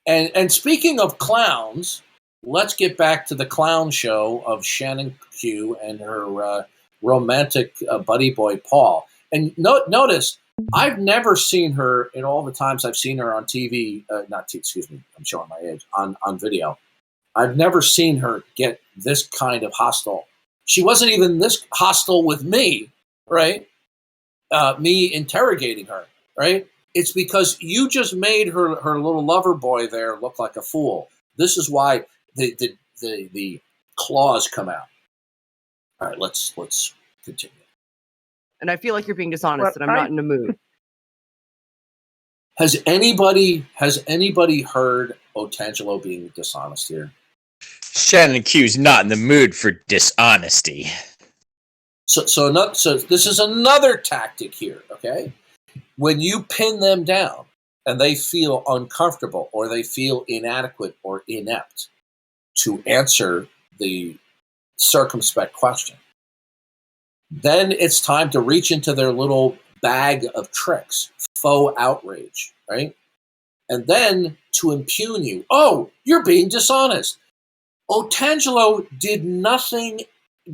And speaking of clowns, let's get back to the clown show of Shannon Q and her romantic buddy boy Paul. And notice, I've never seen her in all the times I've seen her on TV. Excuse me, I'm showing my age on video. I've never seen her get this kind of hostile. She wasn't even this hostile with me, right? Me interrogating her, right? It's because you just made her little lover boy there look like a fool. This is why the claws come out. All right, let's continue. And I feel like you're being dishonest, and I'm not in the mood. Has anybody heard Otangelo being dishonest here? Shannon Q's not in the mood for dishonesty. So this is another tactic here, okay? When you pin them down and they feel uncomfortable or they feel inadequate or inept to answer the circumspect question, then it's time to reach into their little bag of tricks, faux outrage, right? And then to impugn you. Oh, you're being dishonest. Otangelo did nothing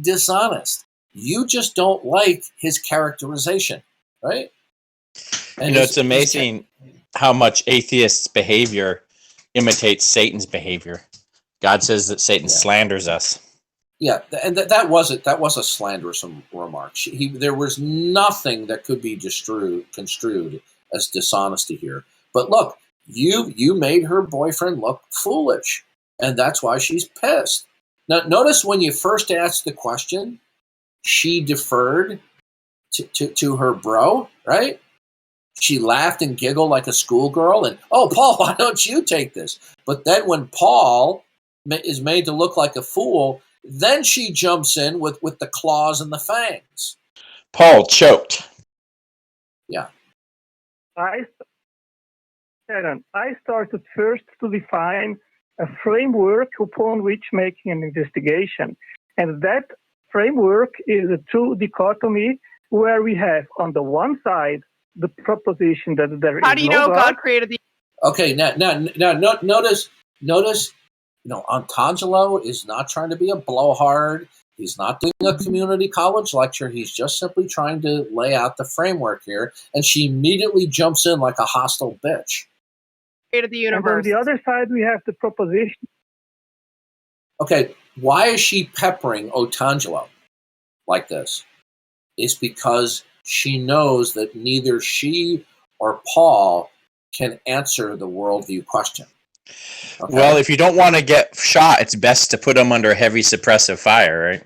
dishonest. You just don't like his characterization, right? And it's amazing how much atheists' behavior imitates Satan's behavior. God says that Satan slanders us. Yeah, and that was a slanderous remark. There was nothing that could be construed as dishonesty here. But look, you made her boyfriend look foolish, and that's why she's pissed. Now, notice when you first asked the question, she deferred to her bro, right? She laughed and giggled like a schoolgirl, and, oh, Paul, why don't you take this? But then when Paul is made to look like a fool, then she jumps in with the claws and the fangs. Paul choked. Yeah. Shannon, I started first to define a framework upon which making an investigation. And that framework is a true dichotomy where we have, on the one side, the proposition that there is no God. How do you know God created the... Okay, now notice, Otangelo is not trying to be a blowhard. He's not doing a community college lecture. He's just simply trying to lay out the framework here. And she immediately jumps in like a hostile bitch. Created the universe. And on the other side, we have the proposition. Okay, why is she peppering Otangelo like this? It's because she knows that neither she or Paul can answer the worldview question. Okay? Well, if you don't want to get shot, it's best to put them under heavy suppressive fire,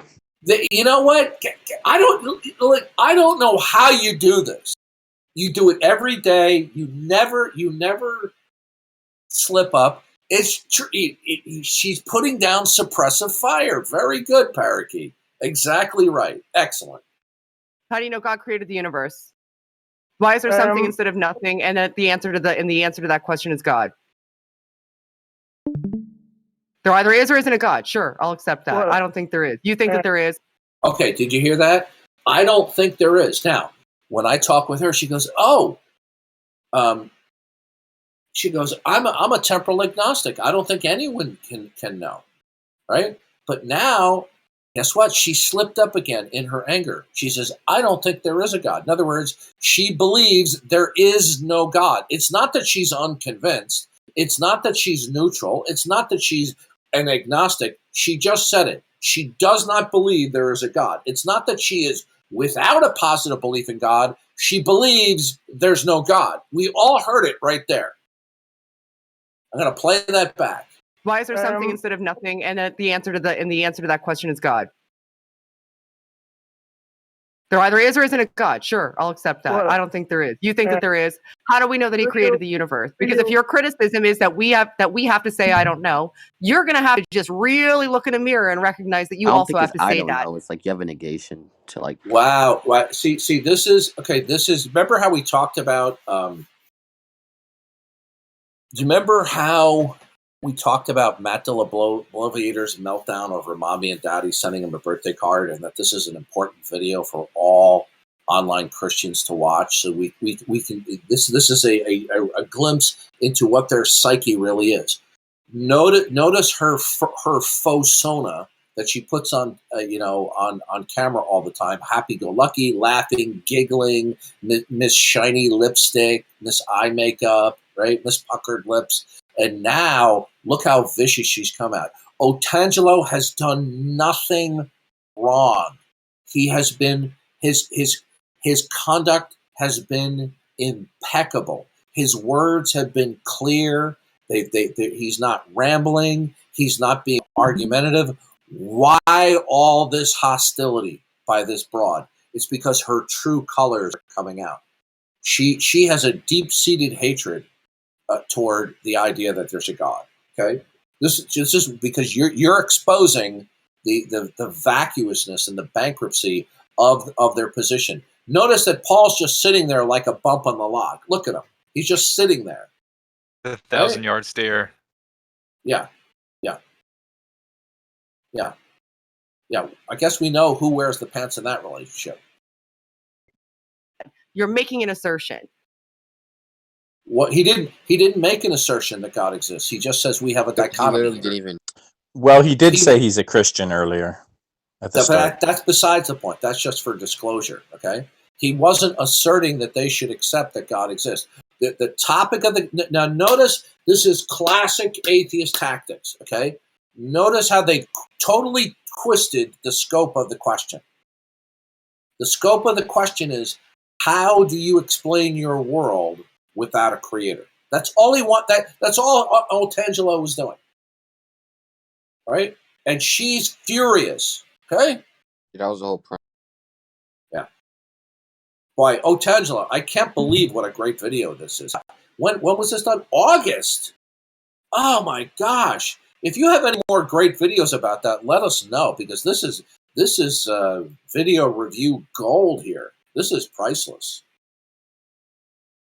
right? You know what? I don't know how you do this. You do it every day. You never slip up. She's putting down suppressive fire. Very good, Parakeet. Exactly right. Excellent. How do you know God created the universe? Why is there something instead of nothing? And that the answer to that question is God. There either is or isn't a God. Sure, I'll accept that. Well, I don't think there is. You think that there is? Okay, did you hear that? I don't think there is. Now, when I talk with her, she goes, I'm a temporal agnostic. I don't think anyone can know, right? But now, guess what? She slipped up again in her anger. She says, I don't think there is a God. In other words, she believes there is no God. It's not that she's unconvinced. It's not that she's neutral. It's not that she's an agnostic. She just said it. She does not believe there is a God. It's not that she is without a positive belief in God. She believes there's no God. We all heard it right there. I'm going to play that back. Why is there something instead of nothing? And that the answer to that question is God. There either is or isn't a God. Sure, I'll accept that. I don't think there is. You think that there is. How do we know that He created the universe? Because if your criticism is that we have to say I don't know, you're going to have to just really look in a mirror and recognize that you also have to say that. Know. It's like you have a negation to like. Wow. See. This is okay. Remember how we talked about. Do you remember how we talked about Matt Delaviator's meltdown over mommy and daddy sending him a birthday card, and that this is an important video for all online Christians to watch, so we can. This is a glimpse into what their psyche really is. Notice her persona that she puts on, on camera all the time. Happy-go-lucky, laughing, giggling, Miss Shiny Lipstick, Miss Eye Makeup, right? Miss Puckered Lips. And now, look how vicious she's come out. Otangelo has done nothing wrong. He has been, his conduct has been impeccable. His words have been clear. He's not rambling. He's not being argumentative. Why all this hostility by this broad? It's because her true colors are coming out. She has a deep-seated hatred toward the idea that there's a God. Okay, this is because you're exposing the vacuousness and the bankruptcy of their position. Notice that Paul's just sitting there like a bump on the log. Look at him; he's just sitting there. The 1,000-yard stare. Yeah. I guess we know who wears the pants in that relationship. You're making an assertion. What he didn't make an assertion that God exists. He just says we have a dichotomy. He literally didn't even. Well, he did say he's a Christian earlier at the start. That's besides the point. That's just for disclosure. Okay, he wasn't asserting that they should accept that God exists. The topic of now notice this is classic atheist tactics. Okay, notice how they totally twisted the scope of the question. The scope of the question is, how do you explain your world without a creator? That's all he want. That's all Otangelo was doing. All right, and she's furious. Okay, That was the whole point. yeah. Boy, Otangelo, I can't believe what a great video this is. When was this done? August. Oh my gosh! If you have any more great videos about that, let us know, because this is video review gold here. This is priceless.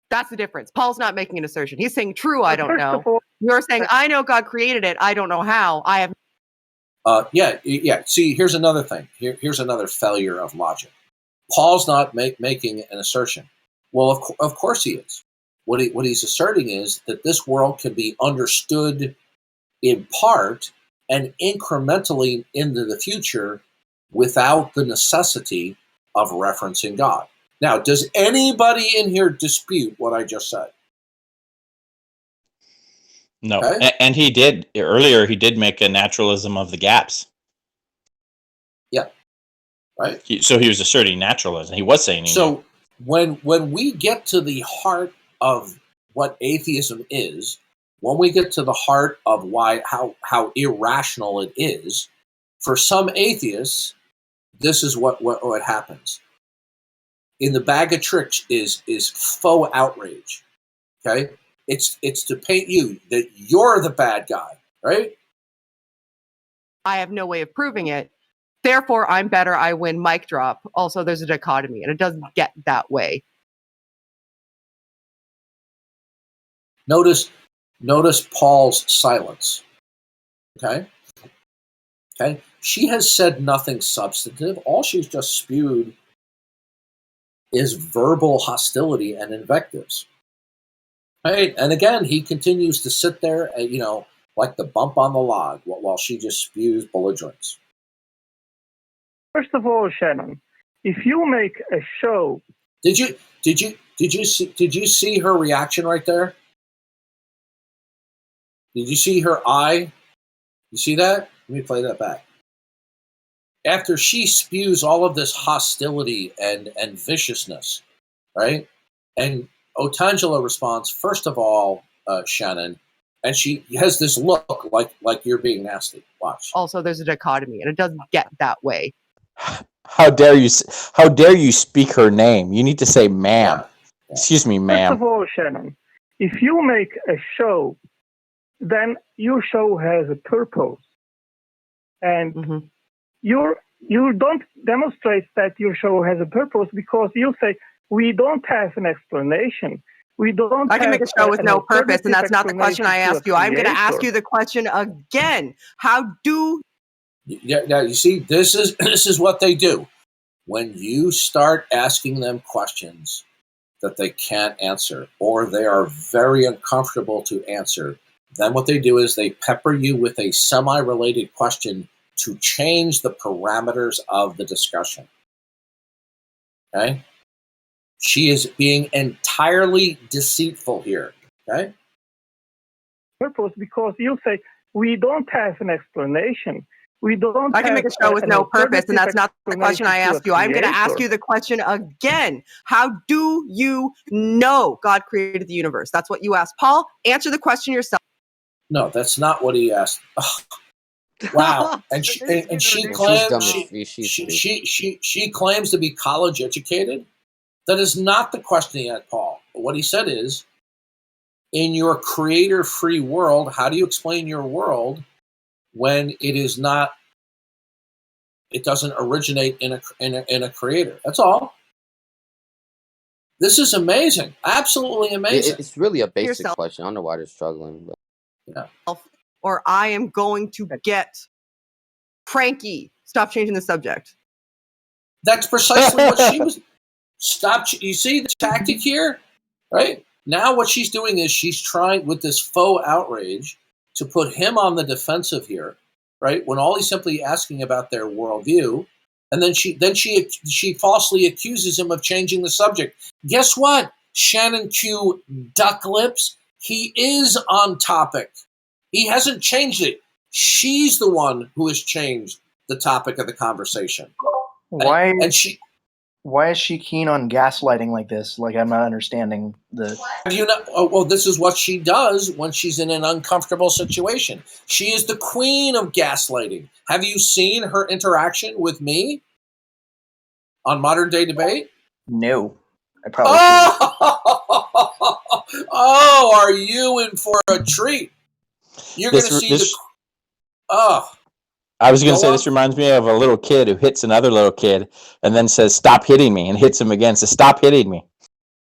That's the difference. Paul's not making an assertion. He's saying, true, I don't First know. of all, You're saying, I know God created it. I don't know how. I have. Yeah. See, here's another thing. Here's another failure of logic. Paul's not making an assertion. Well, of course he is. What he's asserting is that this world can be understood in part and incrementally into the future without the necessity of referencing God. Now, does anybody in here dispute what I just said? No, Okay. and he did earlier. He did make a naturalism of the gaps. Yeah, right. So he was asserting naturalism. He was saying. So when we get to the heart of what atheism is, when we get to the heart of how irrational it is, for some atheists, this is what happens. In the bag of tricks is faux outrage. Okay, it's to paint you that you're the bad guy, right? I have no way of proving it. Therefore, I'm better. I win. Mic drop. Also, there's a dichotomy, and it doesn't get that way. Notice Paul's silence. Okay. She has said nothing substantive. All she's just spewed is verbal hostility and invectives. Right? And again, he continues to sit there, like the bump on the log, while she just spews belligerence. First of all, Shannon, if you make a show, Did you see her reaction right there? Did you see her eye? You see that? Let me play that back. After she spews all of this hostility and viciousness, right? And Otangelo responds, first of all, Shannon, and she has this look like you're being nasty. Watch. Also, there's a dichotomy, and it doesn't get that way. How dare you? How dare you speak her name? You need to say ma'am. Yeah. Excuse me, first ma'am. of all, Shannon, if you make a show, then your show has a purpose. And you don't demonstrate that your show has a purpose because you say, we don't have an explanation. I can make a show with no purpose, and that's not the question I asked you. I'm going to ask you the question again. How do... Yeah, now you see, this is what they do. when you start asking them questions that they can't answer or they are very uncomfortable to answer, then what they do is they pepper you with a semi-related question to change the parameters of the discussion. Okay? She is being entirely deceitful here. Okay? Purpose, because you say we don't have an explanation. We don't. I can make a show with no purpose, and that's not the question I asked you. I'm going to ask you the question again. How do you know God created the universe? That's what you asked. Paul, answer the question yourself. No, that's not what he asked. Wow. And she claims she claims to be college educated. That is not the question he asked Paul. What he said is, in your creator free world, how do you explain your world when it is not, it doesn't originate in a creator? That's all. This is amazing. Absolutely amazing. It's really a basic question. I don't know why they're struggling. But. Yeah. Or I am going to get cranky. Stop changing the subject. That's precisely what she was. Stop. You see the tactic here, right? Now what she's doing is she's trying with this faux outrage to put him on the defensive here, right? When all he's simply asking about their worldview, and then she falsely accuses him of changing the subject. Guess what? Shannon Q duck lips. He is on topic. He hasn't changed it. She's the one who has changed the topic of the conversation. Why is she keen on gaslighting like this? Like, I'm not understanding the. Well, this is what she does when she's in an uncomfortable situation. She is the queen of gaslighting. Have you seen her interaction with me on Modern Day Debate? No, I probably. Oh, are you in for a treat? You're going to see the. Oh. I was going to say, this reminds me of a little kid who hits another little kid and then says, "Stop hitting me," and hits him again. Says, "Stop hitting me."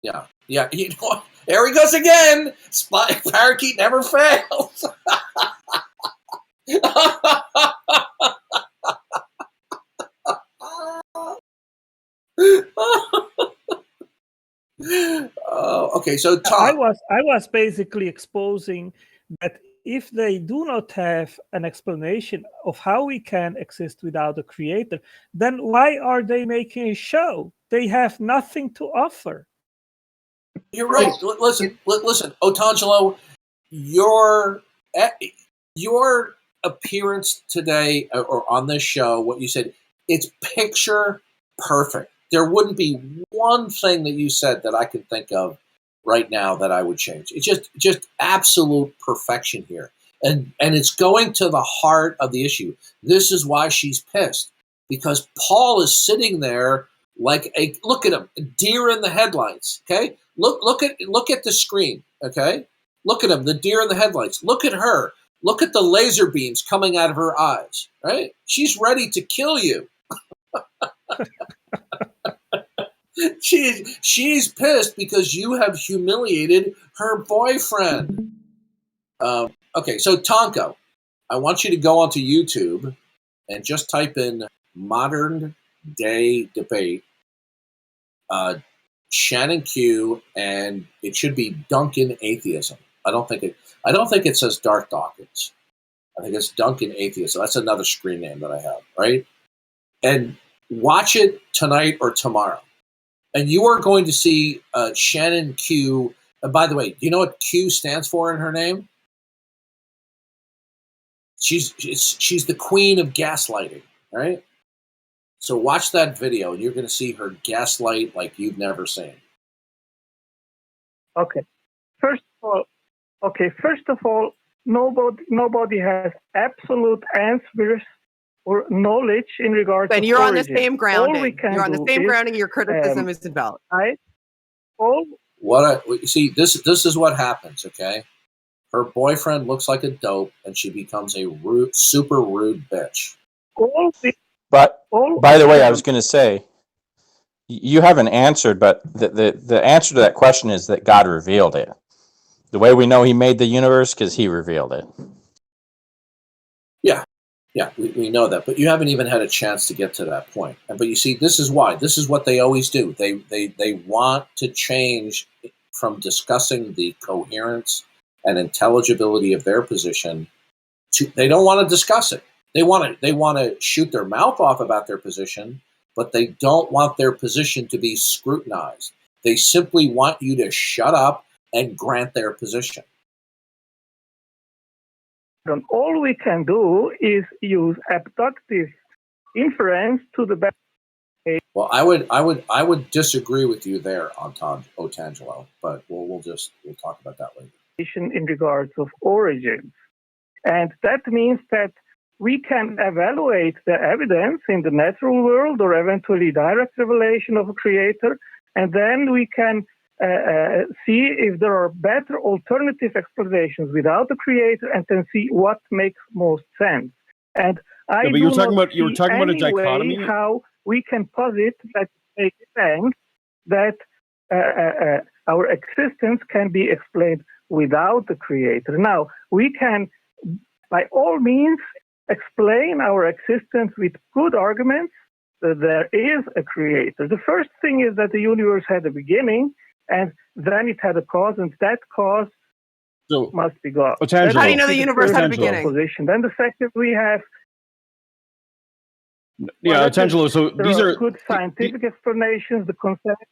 Yeah. You know what? There he goes again. Parakeet never fails. Okay, so Tom. I was basically exposing that if they do not have an explanation of how we can exist without a creator, then why are they making a show? They have nothing to offer. You're right. Listen, Otangelo, your appearance today or on this show, what you said, it's picture perfect. There wouldn't be one thing that you said that I can think of right now that I would change. It's just absolute perfection here. And it's going to the heart of the issue. This is why she's pissed. Because Paul is sitting there like look at him, a deer in the headlights. Okay? Look at the screen, okay? Look at him, the deer in the headlights. Look at her. Look at the laser beams coming out of her eyes, right? She's ready to kill you. She's pissed because you have humiliated her boyfriend. Okay, so Tonko, I want you to go onto YouTube and just type in Modern Day Debate, Shannon Q, and it should be Duncan Atheism. I don't think it says Darth Dawkins. I think it's Duncan Atheism. That's another screen name that I have, right? And watch it tonight or tomorrow. And you are going to see Shannon Q. By the way, do you know what Q stands for in her name? She's the queen of gaslighting, right? So watch that video, and you're going to see her gaslight like you've never seen. Okay. First of all, nobody has absolute answers or knowledge in regards to And you're origin. on the same grounding. You're on the same grounding. Your criticism is invalid. Right? This is what happens, okay? Her boyfriend looks like a dope, and she becomes a super rude bitch. But by the way, I was going to say, you haven't answered, but the answer to that question is that God revealed it. The way we know He made the universe, because He revealed it. Yeah. Yeah, we know that, but you haven't even had a chance to get to that point. But you see, this is why. This is what they always do. They want to change from discussing the coherence and intelligibility of their position to. They don't want to discuss it. They want to shoot their mouth off about their position, but they don't want their position to be scrutinized. They simply want you to shut up and grant their position. And all we can do is use abductive inference to the best. Well, I would disagree with you there, Otangelo, but we'll talk about that later. In regards of origins, and that means that we can evaluate the evidence in the natural world or eventually direct revelation of a creator, and then we can see if there are better alternative explanations without the creator, and then see what makes most sense. And I but do you were not talking about a dichotomy. How we can posit that makes sense that our existence can be explained without the creator. Now we can, by all means, explain our existence with good arguments that there is a creator. The first thing is that the universe had a beginning, and then it had a cause, and that cause must be God. How do you know the universe had a beginning? Position. Then the second we have. Yeah, Otangelo. So these are good scientific explanations. The consensus.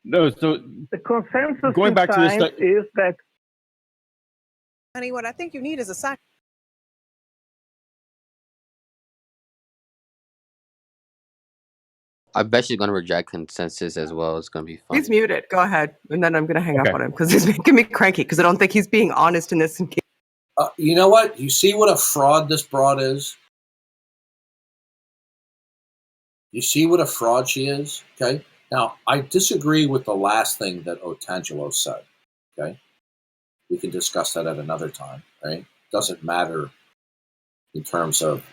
No, so the consensus going back to this is that. Honey, what I think you need is a sock. I bet she's gonna reject consensus as well. It's gonna be fun. He's muted. Go ahead, and then I'm gonna hang up on him because he's making me cranky because I don't think he's being honest in this. You know what? You see what a fraud this broad is? You see what a fraud she is? Okay? Now, I disagree with the last thing that Otangelo said. Okay? We can discuss that at another time, right? Doesn't matter in terms of,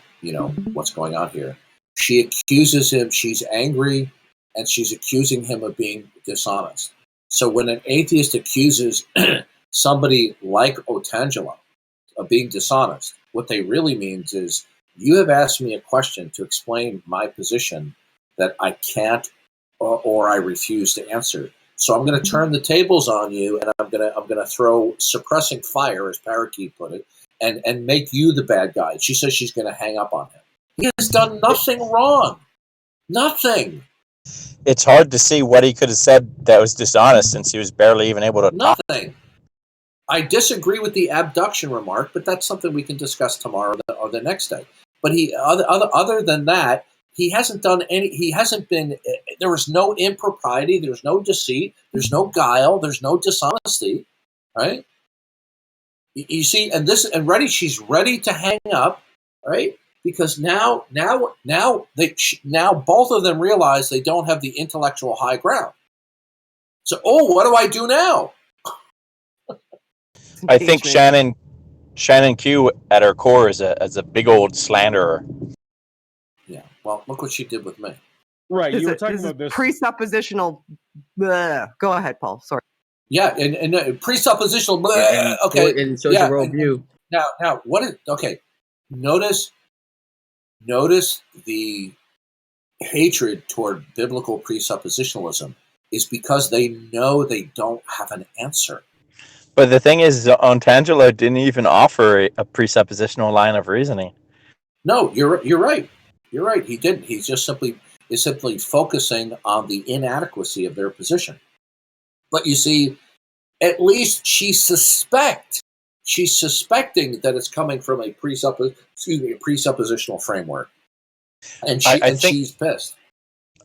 what's going on here. She accuses him, she's angry, and she's accusing him of being dishonest. So when an atheist accuses somebody like Otangelo of being dishonest, what they really means is, you have asked me a question to explain my position that I can't or I refuse to answer. So I'm going to turn the tables on you, and I'm going to throw suppressing fire, as Parakeet put it, and make you the bad guy. She says she's going to hang up on him. He has done nothing wrong. Nothing. It's hard to see what he could have said that was dishonest since he was barely even able to talk. Nothing. I disagree with the abduction remark, but that's something we can discuss tomorrow or the next day. But other than that, he hasn't done any. He hasn't been. There was no impropriety. There's no deceit. There's no guile. There's no dishonesty. Right? You see, she's ready to hang up. Right? Because now both of them realize they don't have the intellectual high ground. So, what do I do now? I think Shannon Q at her core is a big old slanderer. Yeah. Well, look what she did with me. Right. You were talking about this presuppositional. Go ahead, Paul. Sorry. Yeah, and presuppositional. Okay. And shows your worldview. Now, what is okay? Notice the hatred toward biblical presuppositionalism is because they know they don't have an answer. But the thing is, Otangelo didn't even offer a presuppositional line of reasoning. No, you're right. You're right. He didn't. He's just simply focusing on the inadequacy of their position. But you see, at least she's suspecting that it's coming from a presuppositional framework, and she's pissed.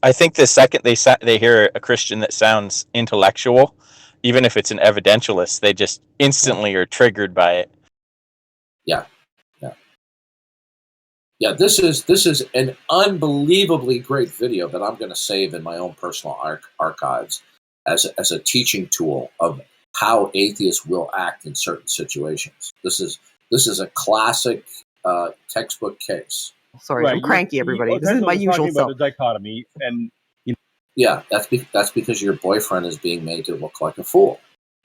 I think the second they hear a Christian that sounds intellectual, even if it's an evidentialist, they just instantly are triggered by it. Yeah. This is an unbelievably great video that I'm going to save in my own personal archives as a teaching tool of how atheists will act in certain situations. This is a classic textbook case. Sorry, I'm cranky, everybody. This is my usual self. About the dichotomy, and yeah, that's because your boyfriend is being made to look like a fool.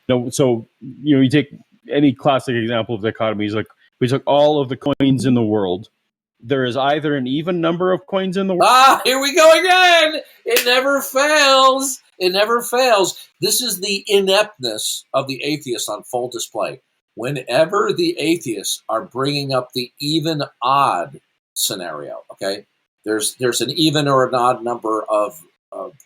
No, so you take any classic example of dichotomies, like we took all of the coins in the world, there is either an even number of coins in the world. Ah, here we go again. It never fails. It never fails. This is the ineptness of the atheists on full display. Whenever the atheists are bringing up the even odd scenario, okay, there's an even or an odd number of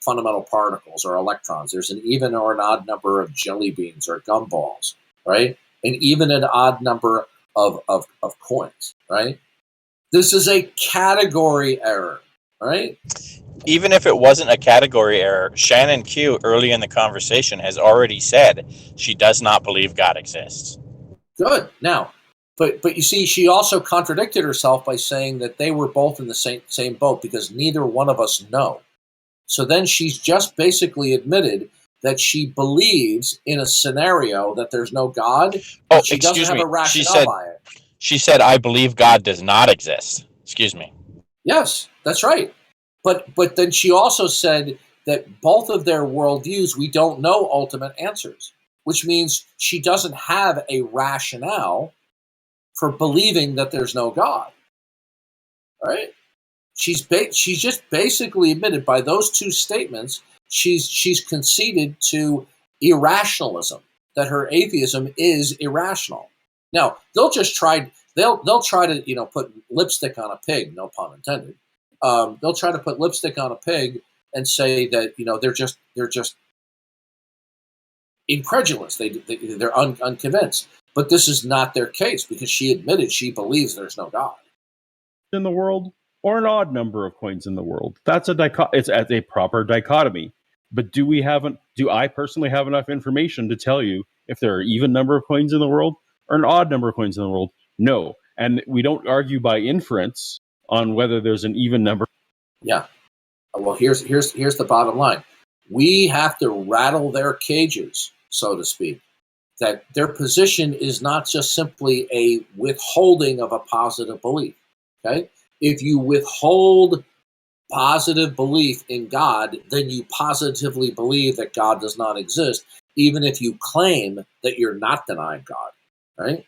fundamental particles or electrons. There's an even or an odd number of jelly beans or gumballs, right? And even an odd number of coins, right? This is a category error, right? Even if it wasn't a category error, Shannon Q early in the conversation has already said she does not believe God exists. Good. Now, but you see, she also contradicted herself by saying that they were both in the same boat because neither one of us know. So then she's just basically admitted that she believes in a scenario that there's no God. Oh, she doesn't have a rationale by it. She said, "I believe God does not exist." Excuse me. Yes, that's right. But then she also said that both of their worldviews, we don't know ultimate answers, which means she doesn't have a rationale for believing that there's no God. Right? She's just basically admitted by those two statements, she's conceded to irrationalism, that her atheism is irrational. Now they'll try to put lipstick on a pig, no pun intended. They'll try to put lipstick on a pig and say that they're just incredulous. They're unconvinced. But this is not their case because she admitted she believes there's no God in the world, or an odd number of coins in the world. That's it's a proper dichotomy. But do I personally have enough information to tell you if there are even number of coins in the world or an odd number of coins in the world? No. And we don't argue by inference on whether there's an even number. Yeah. Well, here's the bottom line. We have to rattle their cages, so to speak, that their position is not just simply a withholding of a positive belief. Okay? If you withhold positive belief in God, then you positively believe that God does not exist, even if you claim that you're not denying God. Right?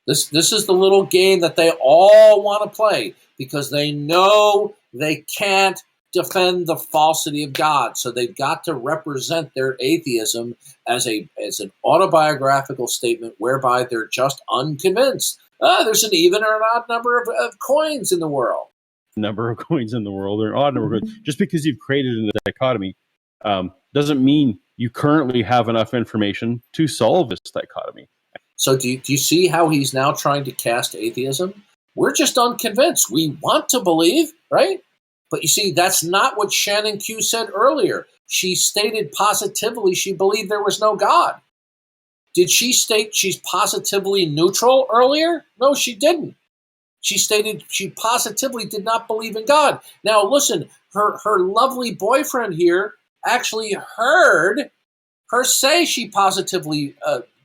This is the little game that they all want to play because they know they can't defend the falsity of God. So they've got to represent their atheism as an autobiographical statement whereby they're just unconvinced. There's an even or an odd number of coins in the world. Number of coins in the world or an odd number of coins. Just because you've created a dichotomy doesn't mean you currently have enough information to solve this dichotomy. So do you see how he's now trying to cast atheism? We're just unconvinced. We want to believe, right? But you see, that's not what Shannon Q said earlier. She stated positively she believed there was no God. Did she state she's positively neutral earlier? No, she didn't. She stated she positively did not believe in God. Now, listen, her lovely boyfriend here actually heard her say she positively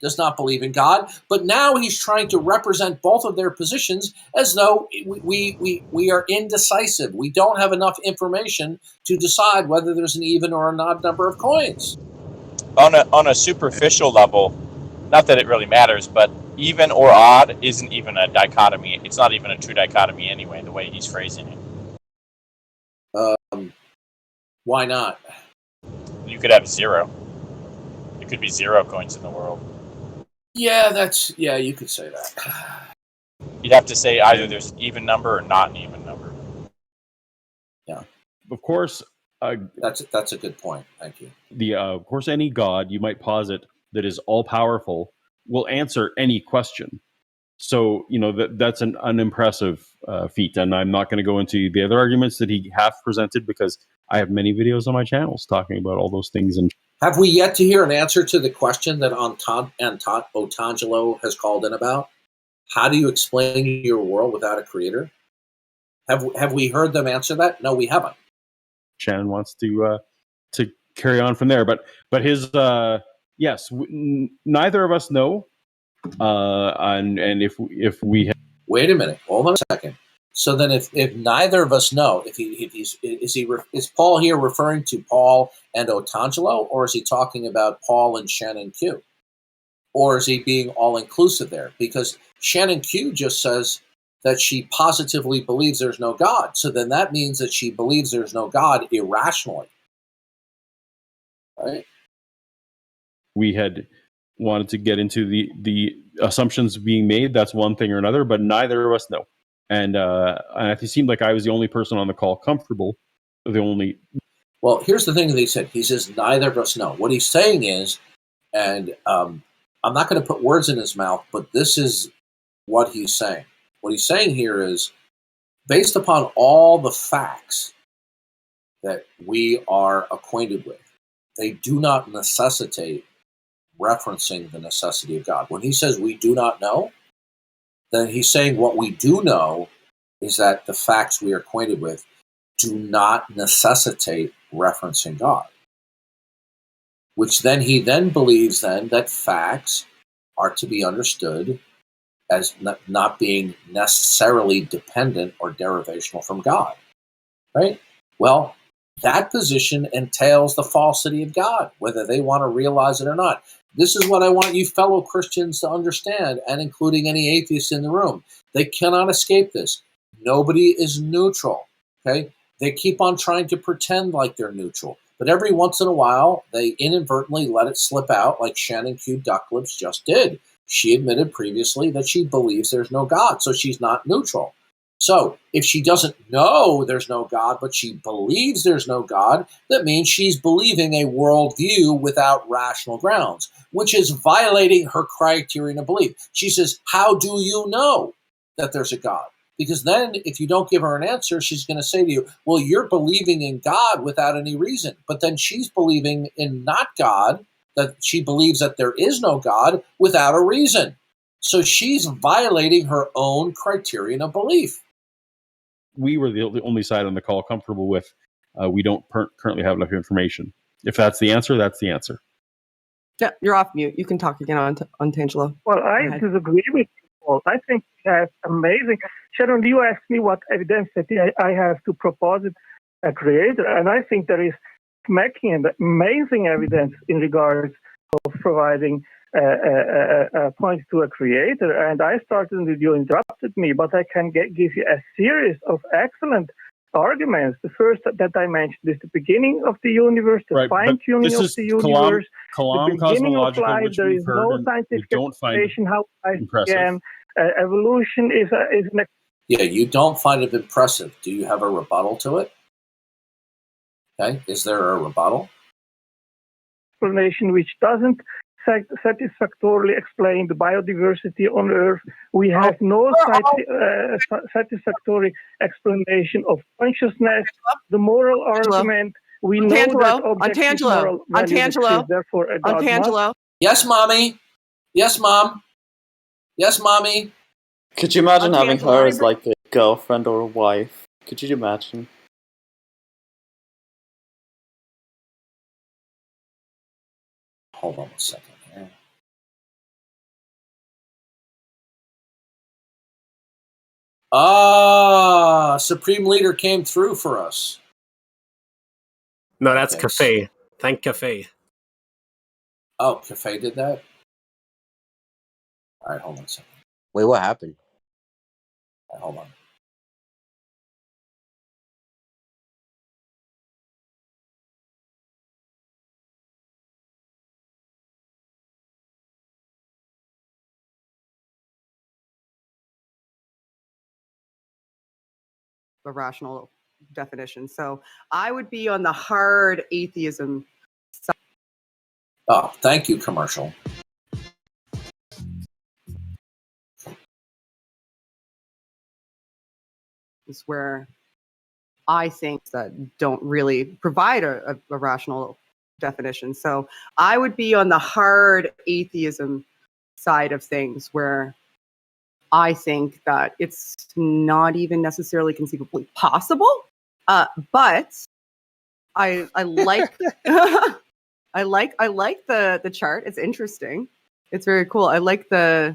does not believe in God, but now he's trying to represent both of their positions as though we are indecisive. We don't have enough information to decide whether there's an even or an odd number of coins. On a superficial level, not that it really matters, but even or odd isn't even a dichotomy. It's not even a true dichotomy anyway, the way he's phrasing it. Why not? You could have zero. There could be 0 coins in the world. Yeah, you could say that. You'd have to say either there's even number or not an even number. Yeah. Of course, that's a good point. Thank you. Of course, any God you might posit that is all powerful will answer any question. So that's an unimpressive feat, and I'm not going to go into the other arguments that he half presented because I have many videos on my channels talking about all those things. And have we yet to hear an answer to the question that Otangelo has called in about? How do you explain your world without a creator? Have we heard them answer that? No, we haven't. Shannon wants to carry on from there, but his yes, neither of us know, and if we wait a minute, hold on a second. So then, if neither of us know, is Paul here referring to Paul and Otangelo, or is he talking about Paul and Shannon Q? Or is he being all-inclusive there? Because Shannon Q just says that she positively believes there's no God. So then that means that she believes there's no God irrationally. Right? We had wanted to get into the assumptions being made. That's one thing or another, but neither of us know. And it seemed like I was the only person on the call comfortable. Well, here's the thing that he said. He says neither of us know. What he's saying is, and I'm not going to put words in his mouth, but this is what he's saying. What he's saying here is, based upon all the facts that we are acquainted with, they do not necessitate referencing the necessity of God. When he says we do not know, then he's saying what we do know is that the facts we are acquainted with do not necessitate referencing God. Which then he then believes then that facts are to be understood as not being necessarily dependent or derivational from God. Right? Well, that position entails the falsity of God, whether they want to realize it or not. This is what I want you fellow Christians to understand, and including any atheists in the room. They cannot escape this. Nobody is neutral. Okay? They keep on trying to pretend like they're neutral. But every once in a while, they inadvertently let it slip out, like Shannon Q. Ducklips just did. She admitted previously that she believes there's no God, so she's not neutral. So if she doesn't know there's no God, but she believes there's no God, that means she's believing a worldview without rational grounds, which is violating her criterion of belief. She says, how do you know that there's a God? Because then if you don't give her an answer, she's going to say to you, well, you're believing in God without any reason. But then she's believing in not God, that she believes that there is no God without a reason. So she's violating her own criterion of belief. We were the only side on the call comfortable with we don't currently have enough information. If that's the answer, that's the answer. Yeah, you're off mute. You can talk again on Tangelo. Well, I disagree with you, Paul. I think that's amazing. Shannon, you asked me what evidence that I have to propose a creator, and I think there is amazing evidence in regards of providing points to a creator. And I started with you interrupted me, but I can give you a series of excellent arguments. The first that I mentioned is the beginning of the universe, the fine-tuning of the universe, the beginning of life. There is no scientific explanation how life began. Evolution is an... Yeah, you don't find it impressive. Do you have a rebuttal to it? Okay, is there a rebuttal? Explanation which doesn't satisfactorily explain the biodiversity on Earth. We have no satisfactory explanation of consciousness. The moral argument, we know that objective moral values exist, therefore a God must. Yes, mommy. Yes, mom. Yes, mommy. Could you imagine having her as like a girlfriend or a wife? Could you imagine? Hold on a second here. Supreme Leader came through for us. No, that's Cafe. Thank Cafe. Oh, Cafe did that? All right, hold on a second. Wait, what happened? All right, hold on. A rational definition. So I would be on the hard atheism side. Oh, thank you, commercial. Is where I think that don't really provide a rational definition. So I would be on the hard atheism side of things, where I think that it's not even necessarily conceivably possible. But I like I like the chart. It's interesting. It's very cool. I like the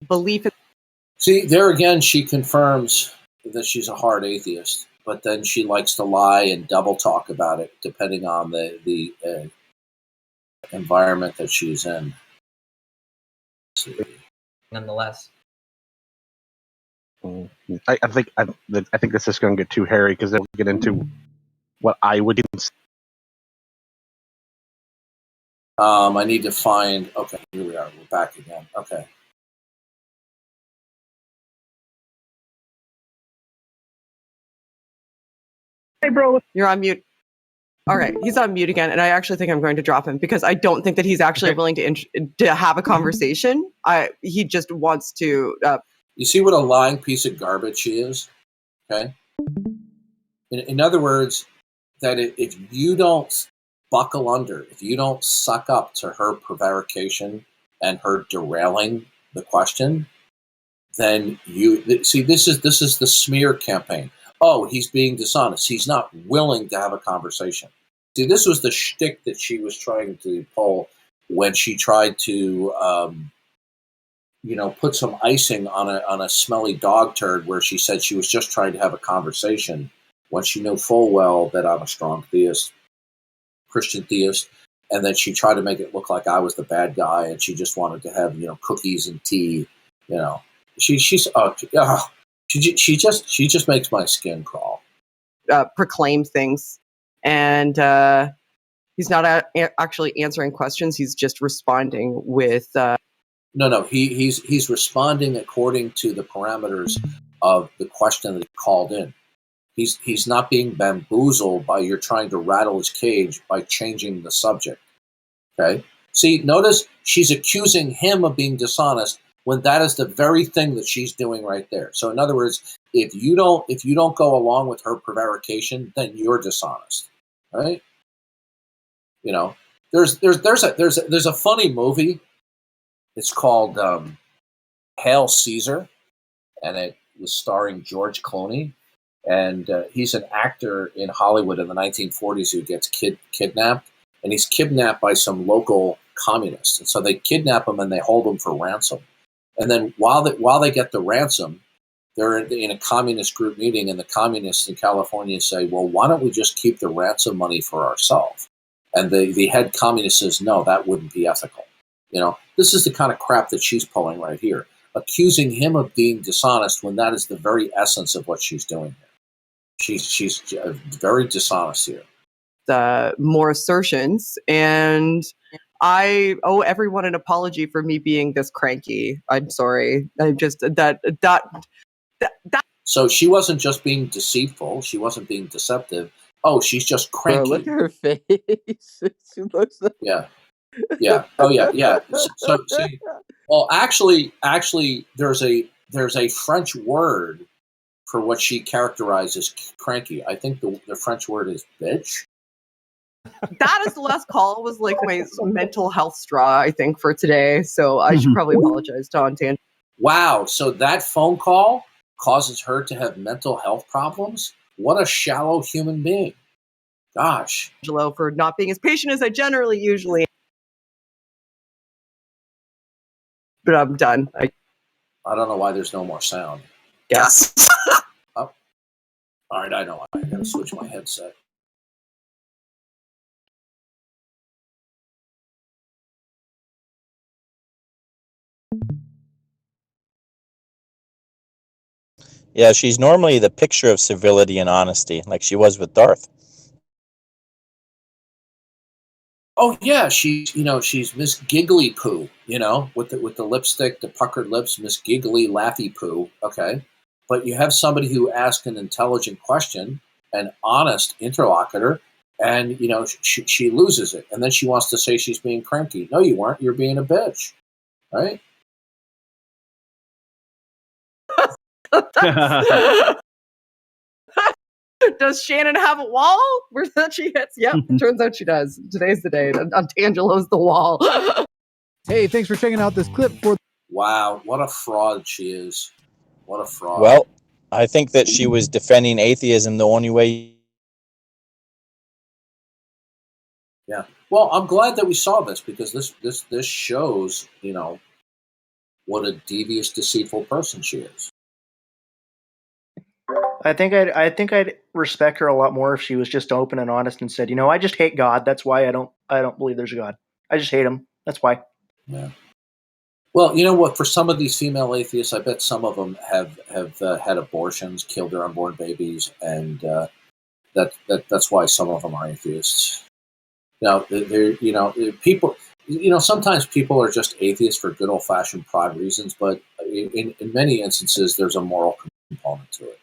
belief. See, there again, she confirms that she's a hard atheist, but then she likes to lie and double talk about it, depending on the environment that she's in. nonetheless. I think this is going to get too hairy because they'll get into what I would consider. I need to find. Okay, here we are. We're back again. Okay. Hey, bro. You're on mute. All right, he's on mute again, and I actually think I'm going to drop him because I don't think that he's actually willing to have a conversation. He just wants to. You see what a lying piece of garbage she is? Okay. In other words, that if you don't buckle under, if you don't suck up to her prevarication and her derailing the question, then you see this is the smear campaign. Oh, he's being dishonest. He's not willing to have a conversation. See, this was the shtick that she was trying to pull when she tried to, put some icing on a smelly dog turd, where she said she was just trying to have a conversation when she knew full well that I'm a strong theist, Christian theist, and then she tried to make it look like I was the bad guy, and she just wanted to have cookies and tea. She just makes my skin crawl. Proclaim things, and he's not actually answering questions. He's just responding with. No. He's responding according to the parameters of the question that he called in. He's not being bamboozled by you're trying to rattle his cage by changing the subject. Okay. See, notice she's accusing him of being dishonest when that is the very thing that she's doing right there. So in other words, if you don't go along with her prevarication, then you're dishonest, right? There's a funny movie. It's called Hail Caesar, and it was starring George Clooney, and he's an actor in Hollywood in the 1940s who gets kidnapped, and he's kidnapped by some local communists, and so they kidnap him and they hold him for ransom. And then while they get the ransom, they're in a communist group meeting, and the communists in California say, well, why don't we just keep the ransom money for ourselves? And the head communist says, no, that wouldn't be ethical. This is the kind of crap that she's pulling right here, accusing him of being dishonest when that is the very essence of what she's doing here. She's very dishonest here. More assertions, and I owe everyone an apology for me being this cranky. I'm sorry. I'm just that. So she wasn't just being deceitful. She wasn't being deceptive. Oh, she's just cranky. Bro, look at her face. She looks like... Yeah. Oh, yeah. So see, well, actually, there's a French word for what she characterizes cranky. I think the French word is bitch. That is the last call. Was like my mental health straw, I think, for today. So I should probably apologize to Aunt. Wow. So that phone call causes her to have mental health problems? What a shallow human being. Gosh. Angelo, for not being as patient as I usually am. But I'm done. I don't know why there's no more sound. Yes. Oh. All right, I know. I got to switch my headset. Yeah, she's normally the picture of civility and honesty, like she was with Darth. Oh yeah, she's Miss Giggly Poo, with the lipstick, the puckered lips, Miss Giggly Laughy Poo. Okay, but you have somebody who asked an intelligent question, an honest interlocutor, and she loses it, and then she wants to say she's being cranky. No, you weren't. You're being a bitch, right? Does Shannon have a wall where that she hits? Yep, turns out she does. Today's the day. Angelo's the wall. Hey, thanks for checking out this clip. Wow, what a fraud she is. What a fraud. Well, I think that she was defending atheism the only way. Yeah. Well, I'm glad that we saw this, because this shows, what a devious, deceitful person she is. I think I'd respect her a lot more if she was just open and honest and said, I just hate God. That's why I don't believe there's a God. I just hate him. That's why. Yeah. Well, you know what? For some of these female atheists, I bet some of them have had abortions, killed their unborn babies, and that's why some of them are atheists. Now, people. Sometimes people are just atheists for good old fashioned pride reasons, but in many instances, there's a moral component to it.